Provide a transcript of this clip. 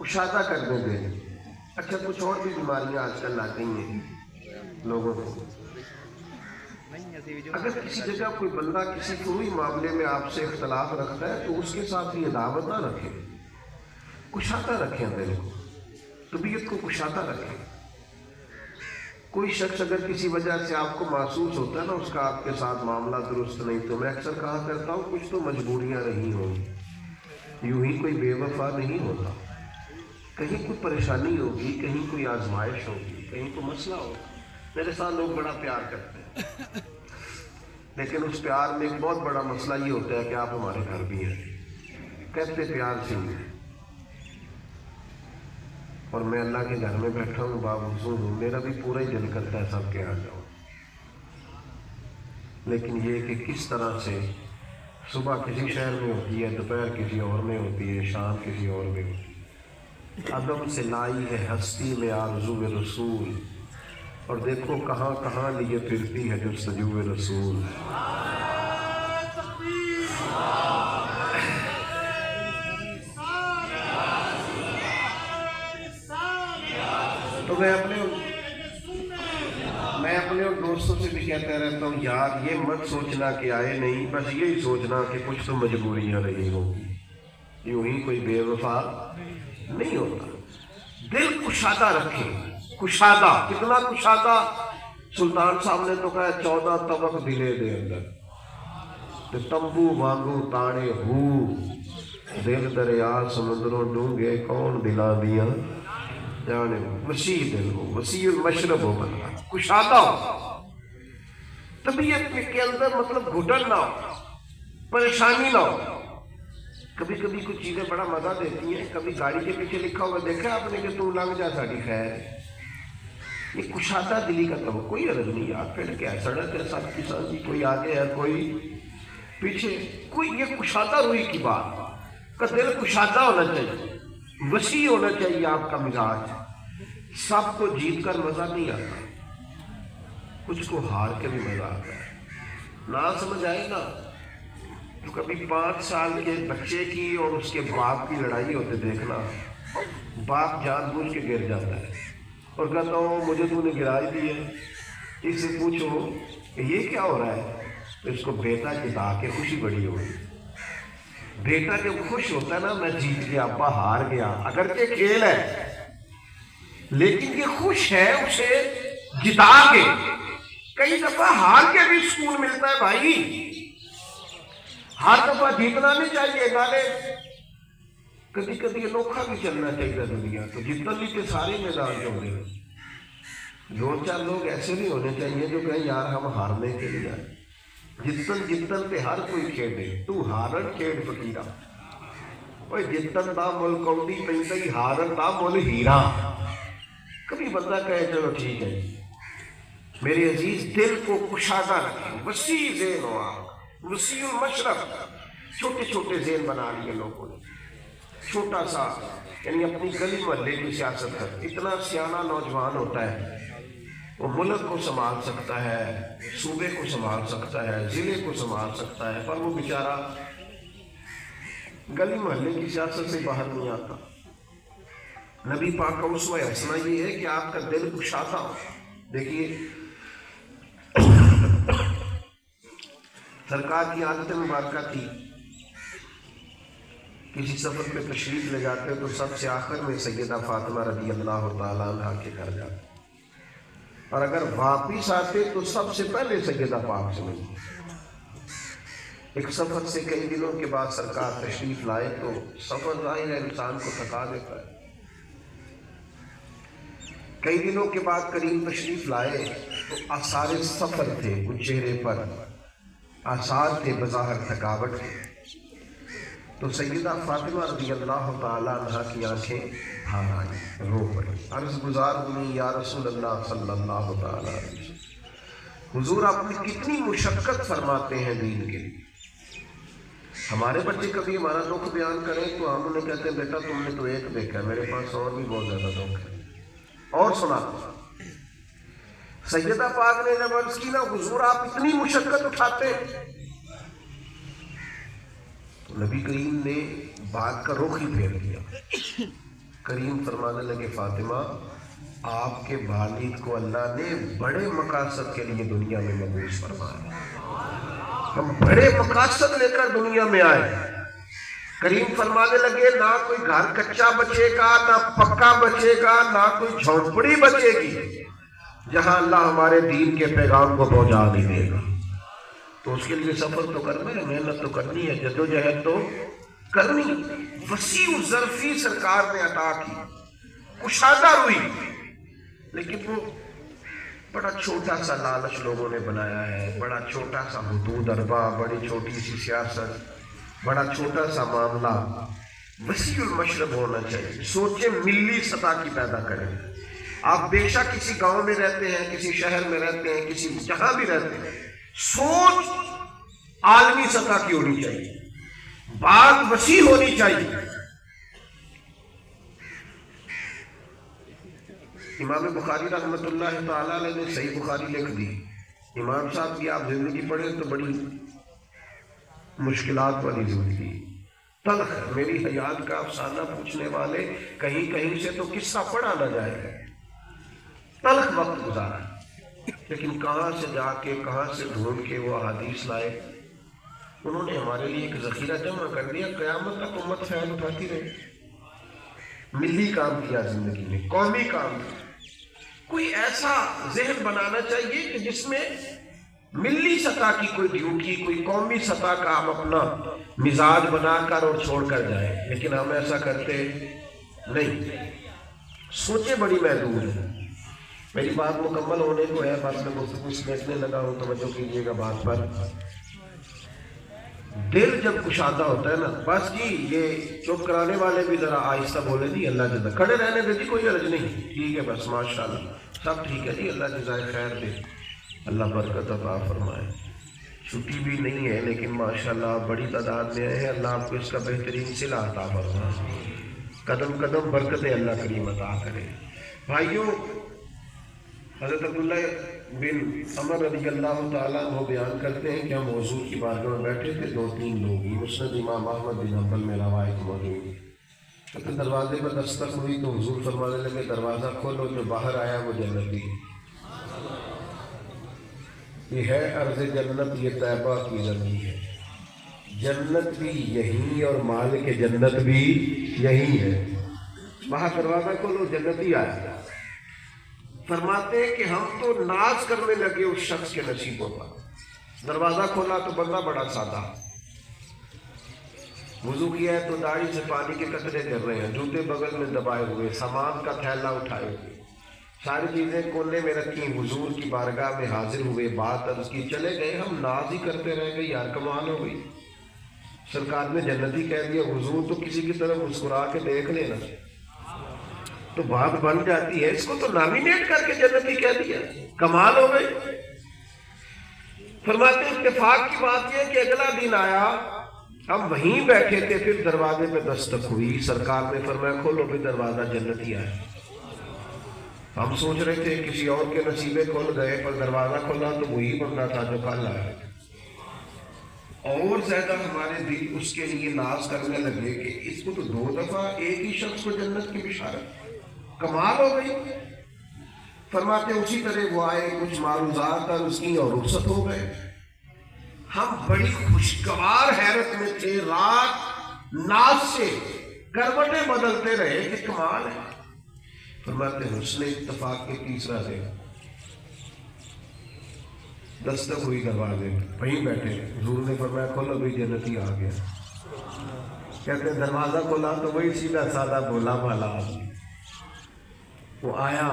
کشادہ کرنے دیں. اچھا کچھ اور بھی بیماریاں آج کل آ گئی ہیں لوگوں کو. اگر کسی جگہ کوئی بندہ کسی کوئی معاملے میں آپ سے اختلاف رکھتا ہے تو اس کے ساتھ یہ عداوت نہ رکھیں, کشادہ رکھیں, دل کو طبیعت کو کشادہ رکھیں. کوئی شخص اگر کسی وجہ سے آپ کو محسوس ہوتا ہے نا اس کا آپ کے ساتھ معاملہ درست نہیں, تو میں اکثر کہا کرتا ہوں کچھ تو مجبوریاں رہی ہوں, یوں ہی کوئی بے وفا نہیں ہوتا. کہیں کوئی پریشانی ہوگی, کہیں کوئی آزمائش ہوگی, کہیں کوئی مسئلہ ہوگا. میرے ساتھ لوگ بڑا پیار کرتے ہیں, لیکن اس پیار میں ایک بہت بڑا مسئلہ یہ ہوتا ہے کہ آپ ہمارے گھر بھی ہیں. کہتے پیار سے ہی, اور میں اللہ کے گھر میں بیٹھا ہوں, باوجود ہوں, میرا بھی پورا ہی دل کرتا ہے سب کے آ جاؤ. لیکن یہ کہ کس طرح سے صبح کسی شہر میں ہوتی ہے, دوپہر کسی اور میں ہوتی ہے, شام کسی اور میں ہوتی ہے. عدم سے لائی ہے ہستی میں آرزو رسول, اور دیکھو کہاں کہاں لیے پھرتی ہے جستجو رسول. تو میں اپنے اور دوستوں سے بھی کہتا رہتا ہوں, یار یہ مت سوچنا کہ آئے نہیں, بس یہی سوچنا کہ کچھ تو مجبوریاں رہی ہوں, یوں ہی کوئی بے وفا نہیں ہوتا. دل کشادہ رکھیں, کشادہ. کتنا کشادہ؟ سلطان صاحب نے تو کہا 14 طبق دلے دے اندر, تو تمبو وانگو تاڑے ہو, دل دریا سمندروں ڈونگے کون دلا دیا جانے. وسیع دل ہو, وسیع المشرب ہو بندہ, کشادہ ہو, طبیعت کے اندر مطلب گھٹن نہ ہو, پریشانی نہ ہو. کبھی کبھی کچھ چیزیں بڑا مزہ دیتی ہیں. کبھی گاڑی کے پیچھے لکھا ہوا دیکھا آپ نے کہ تو لنگ جا ساڑی خیر. یہ کشادہ دلی کا تو کوئی عرض نہیں یار, پھر کیا سڑک ہے سب کسان کی, کوئی آگے ہے کوئی پیچھے, کوئی یہ کشادہ روئی کی بات کا. دل کشادہ ہونا چاہیے, وسیع ہونا چاہیے آپ کا مزاج. سب کو جیت کر مزہ نہیں آتا, کچھ کو ہار کے بھی مزہ آتا ہے. نہ سمجھ آئے نا تو کبھی 5 سال کے بچے کی اور اس کے باپ کی لڑائی ہوتے دیکھنا. باپ جان بوجھ کے گر جاتا ہے اور کہتا ہوں مجھے تو نے گرائی دی ہے. اس سے پوچھو کہ یہ کیا ہو رہا ہے, تو اس کو بیٹا جتا کے خوشی بڑی ہوگی. بیٹا جب خوش ہوتا ہے نا, میں جیت گیا, ابا ہار گیا, اگرچہ کھیل ہے لیکن یہ خوش ہے اسے جتا کے. کئی دفعہ ہار کے بھی سکون ملتا ہے بھائی, ہر دفعہ جیتنا نہیں چاہیے. نالے کبھی کبھی انوکھا بھی چلنا چاہیے دنیا. تو جتنا بھی کہ سارے میدان جو ہوئے, 2-4 لوگ ایسے نہیں ہونے چاہیے جو کہیں یار ہم ہارنے کے لیے آئے. جتن پہ ہر کوئی کھیلے, تو ہارن کھیل فقیرہ. اوے جتن دا مل کوڈی پیندا, ہارن دا مل ہیرا. کبھی بندہ کہے چلو ٹھیک ہے. میرے عزیز دل کو کشادہ رکھیں, وسیع ذہن ہو آپ, وسیع المشرب. چھوٹے چھوٹے ذہن بنا لیے لوگوں نے, چھوٹا سا یعنی اپنی گلی محلے کی سیاست کر. اتنا سیانہ نوجوان ہوتا ہے, وہ ملک کو سنبھال سکتا ہے, صوبے کو سنبھال سکتا ہے, ضلع کو سنبھال سکتا ہے, پر وہ بیچارہ گلی محلے کی سیاست سے باہر نہیں آتا. نبی پاک کا اسوہ حسنہ یہ ہے کہ آپ کا دل کشادہ ہو. دیکھیے سرکار کی عادت مبارکہ تھی, کسی سفر پہ تشریف لے جاتے تو سب سے آخر میں سیدہ فاطمہ رضی اللہ تعالیٰ عنہ کے گھر جاتے, اور اگر واپس آتے تو سب سے پہلے سیدہ پاک سے ملتے. ایک سفر سے کئی دنوں کے بعد سرکار تشریف لائے تو سفر ظاہر ہے انسان کو تھکا دیتا ہے. کئی دنوں کے بعد قریب تشریف لائے تو آثار سفر تھے, کچھ چہرے پر آثار تھے بظاہر تھکاوٹ کے. تو سیدہ فاطمہ رضی اللہ تعالیٰ عنہ کی آنکھیں بھار آئیں, رو پڑی. عرض گزار ہوئی یا رسول اللہ صلی اللہ تعالیٰ علیہ وسلم, حضور آپ نے کتنی مشقت فرماتے ہیں دین کے لیے. ہمارے بچے کبھی ہمارا دکھ بیان کریں تو ہم انہیں کہتے ہیں بیٹا تم نے تو ایک دیکھا ہے, میرے پاس اور بھی بہت زیادہ دکھ ہے, اور سنا. سیدہ پاک نے جب عرض کی نا حضور آپ اتنی مشقت اٹھاتے, تو نبی کریم نے بات کا رخ ہی پھیر دیا. کریم فرمانے لگے فاطمہ آپ کے والد کو اللہ نے بڑے مقاصد کے لیے دنیا میں مبعوث فرمایا، ہم بڑے مقاصد لے کر دنیا میں آئے۔ کریم فرمانے لگے نہ کوئی گھر کچا بچے گا، نہ پکا بچے گا، نہ کوئی جھونپڑی بچے گی جہاں اللہ ہمارے دین کے پیغام کو پہنچا نہیں دے گا۔ تو اس کے لیے سفر تو کرنا ہے، محنت تو کرنی ہے، جدوجہد تو کرنی۔ وسیع ظرفی سرکار نے عطا کی، کشادہ روئی، لیکن وہ بڑا چھوٹا سا لالچ لوگوں نے بنایا ہے، بڑا چھوٹا سا حدود اربا، بڑی چھوٹی سی سیاست، بڑا چھوٹا سا معاملہ۔ وسیع المشرب ہونا چاہیے، سوچیں ملی سطح کی پیدا کریں۔ آپ بے شک کسی گاؤں میں رہتے ہیں، کسی شہر میں رہتے ہیں، کسی جہاں بھی رہتے ہیں، سوچ عالمی سطح کی ہونی چاہیے، بات وسیع ہونی چاہیے۔ امام بخاری رحمۃ اللہ تعالیٰ علیہ نے صحیح بخاری لکھ دی۔ امام صاحب کی آپ زندگی پڑھیں تو بڑی مشکلات والی زندگی، تلخ ہے۔ میری حیات کا افسانہ پوچھنے والے کہیں کہیں سے تو قصہ پڑھا نہ جائے گا، تلخ وقت گزارا، لیکن کہاں سے جا کے کہاں سے ڈھونڈ کے وہ احادیث لائے، انہوں نے ہمارے لیے ایک ذخیرہ جمع کر دیا، قیامت تک امت خیال اٹھاتی رہے۔ ملی کام کیا زندگی میں، قومی کام کیا۔ کوئی ایسا ذہن بنانا چاہیے کہ جس میں ملی سطح کی کوئی ڈیوٹی، کوئی قومی سطح کا ہم اپنا مزاج بنا کر اور چھوڑ کر جائیں، لیکن ہم ایسا کرتے نہیں، سوچیں بڑی محدود ہیں۔ میری بات مکمل ہونے کو ہے، بس میں گفتگو سمیٹنے لگا ہوں، توجہ کیجیے گا بات پر۔ دل جب کشادہ ہوتا ہے نا، بس جی یہ چپ کرانے والے بھی ذرا آہستہ بولے جی، اللہ جزا، کھڑے رہنے دے جی، کوئی عرض نہیں، ٹھیک ہے بس ماشاءاللہ سب ٹھیک ہے جی، اللہ جزائے خیر دے، اللہ برکت عطا فرمائے۔ چھٹی بھی نہیں ہے لیکن ماشاءاللہ آپ بڑی تعداد میں آئے ہیں، اللہ آپ کو اس کا بہترین صلہ عطا فرمائے، قدم قدم برکتیں اللہ کریم عطا کرے۔ بھائیوں، حضرت عبداللہ بن عمر رضی اللہ تعالیٰ عنہ بیان کرتے ہیں کہ ہم حضور کی بارگاہ میں بیٹھے تھے، 2-3 لوگ ہی، مسند امام احمد بن حنبل میں روایت موجود ہے۔ جب دروازے پر دستک ہوئی تو حضور فرمانے لگے دروازہ کھولو، جو باہر آیا وہ جنتی، یہ ہے عرض جنت، یہ طیبہ کی زمین ہے، جنت بھی یہی اور مالک جنت بھی یہی ہے۔ باہر دروازہ کھولو، جنتی آیا۔ فرماتے ہیں کہ ہم تو ناز کرنے لگے اس شخص کے نصیبوں پر۔ دروازہ کھولا تو بندہ بڑا سادہ، وضو کیا ہے تو داڑھی سے پانی کے قطرے گر رہے ہیں، جوتے بغل میں دبائے ہوئے، سامان کا تھیلا اٹھائے ہوئے، ساری چیزیں کونے میں رکھی، حضور کی بارگاہ میں حاضر ہوئے، بات عرض کی، چلے گئے۔ ہم ناز ہی کرتے رہ گئے، یار کمال ہو گئی، سرکار نے جنتی کہہ دیا، حضور تو کسی کی طرف مسکرا کے دیکھ لینا تو بات بن جاتی ہے، اس کو تو نامینیٹ کر کے جنتی کہہ دیا، کمال ہو گئی۔ فرماتے اتفاق کی بات یہ کہ اگلا دن آیا، ہم وہیں بیٹھے تھے، پھر دروازے پہ دستک ہوئی، سرکار نے فرمایا کھولو، بھی دروازہ جنتی آیا۔ ہم سوچ رہے تھے کسی اور کے نصیبے کھل گئے، پر دروازہ کھلا تو وہی بندہ تھا جو کل آیا۔ اور زیادہ ہمارے دل اس کے لیے ناز کرنے لگے کہ اس کو تو 2 دفعہ ایک ہی شخص کو جنت کی بشارت، کمال ہو گئی۔ فرماتے اسی طرح وہ آئے، کچھ معروضات اور اس کی اور رخصت ہو گئے۔ ہم بڑی خوشگوار حیرت میں تھے، رات ناز سے کروٹیں بدلتے رہے کہ کمال ہے۔ فرماتے حسن اتفاق کے تیسرا دن دستک ہوئی دروازے، وہیں بیٹھے، حضور نے فرمایا کھولو، بھی جنتی آ گیا۔ کہتے ہیں دروازہ کھولا تو وہی سیدھا سادہ بولا بالا آدمی، وہ آیا،